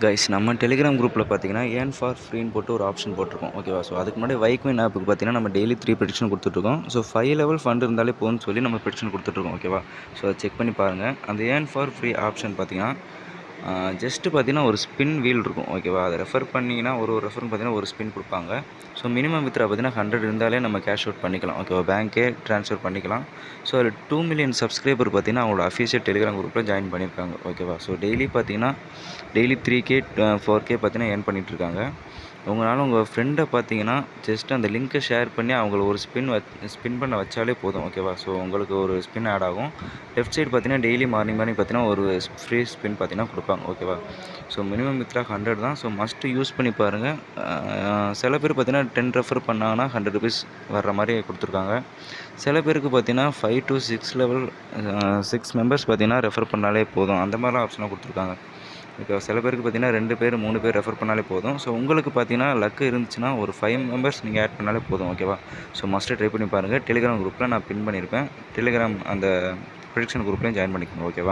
Guys நம்ம Telegram குரூப்பில் பார்த்தீங்கன்னா ஏர்ன் ஃபார் ஃப்ரீன்னு போட்டு ஒரு ஆப்ஷன் போட்டிருக்கோம். ஓகேவா? ஸோ அதுக்கு முன்னாடி வைக்வின் ஆப்புக்கு பார்த்தீங்கன்னா நம்ம டெய்லி 3 ப்ரெடிக்ஷன் கொடுத்துட்ருக்கோம். ஸோ 5 லெவல் ஃபண்ட் இருந்தாலே போதும்னு சொல்லி நம்ம ப்ரெடிக்ஷன் கொடுத்துட்ருக்கோம். ஓகேவா? ஸோ அதை செக் பண்ணி பாருங்கள். அந்த ஏர்ன் ஃபார் ஃப்ரீ ஆப்ஷன் பார்த்தீங்கன்னா ஜஸ்ட்டு பார்த்தீங்கன்னா ஒரு ஸ்பின் வீல் இருக்கும். ஓகேவா? அதை ரெஃபர் பண்ணிங்கன்னா ஒரு ரெஃபர்னு பார்த்தீங்கன்னா ஒரு ஸ்பின் கொடுப்பாங்க. ஸோ மினிமம் வித்ரா பார்த்தீங்கன்னா 100 இருந்தாலே நம்ம கேஷ் அவுட் பண்ணிக்கலாம். ஓகேவா? பேங்க்கே ட்ரான்ஸ்ஃபர் பண்ணிக்கலாம். ஸோ அதில் 2 மில்லியன் சப்ஸ்கிரைபர் பார்த்தீங்கன்னா அவங்களோட அஃபிஷியல் டெலிகிராம் குரூப்பில் ஜாயின் பண்ணியிருக்காங்க. ஓகேவா? ஸோ டெய்லி பார்த்தீங்கன்னா டெய்லி 3K 4K பார்த்தீங்கன்னா ஏர்ன் பண்ணிகிட்ருக்காங்க. உங்களால் உங்கள் ஃப்ரெண்டை பார்த்தீங்கன்னா ஜஸ்ட் அந்த லிங்க்கை ஷேர் பண்ணி அவங்கள ஒரு ஸ்பின் பண்ண வச்சாலே போதும். ஓகேவா? ஸோ உங்களுக்கு ஒரு ஸ்பின் ஆட் ஆகும். லெஃப்ட் சைடு பார்த்தீங்கன்னா டெய்லி மார்னிங் பார்த்தீங்கன்னா ஒரு ஃப்ரீ ஸ்பின் பார்த்தீங்கன்னா கொடுப்பாங்க. ஓகேவா? ஸோ மினிமம் வித்ரா 100 தான். ஸோ மஸ்ட்டு யூஸ் பண்ணி பாருங்கள். சில பேர் பார்த்தீங்கன்னா 10 ரெஃபர் பண்ணாங்கன்னா 100 ருபீஸ் வர்ற மாதிரி கொடுத்துருக்காங்க. சில பேருக்கு பார்த்தீங்கன்னா 5 to 6 லெவல் 6 மெம்பர்ஸ் பார்த்தீங்கன்னா ரெஃபர் பண்ணாலே போதும். அந்த மாதிரிலாம் ஆப்ஷனாக கொடுத்துருக்காங்க. இப்போ சில பேருக்கு பார்த்தீங்கன்னா 2 பேர் 3 பேர் ரெஃபர் பண்ணாலே போதும். ஸோ உங்களுக்கு பார்த்தீங்கன்னா லக்கு இருந்துச்சுன்னா ஒரு 5 மெம்பர்ஸ் நீங்கள் ஆட் பண்ணாலே போதும். ஓகேவா? ஸோ மஸ்ட்டு ட்ரை பண்ணி பாருங்கள். டெலிகிராம் குரூப்பில் நான் பின் பண்ணியிருப்பேன். டெலிகிராம் அந்த ப்ரெடிக்ஷன் குரூப்லேயும் ஜாயின் பண்ணிக்கோங்க. ஓகேவா?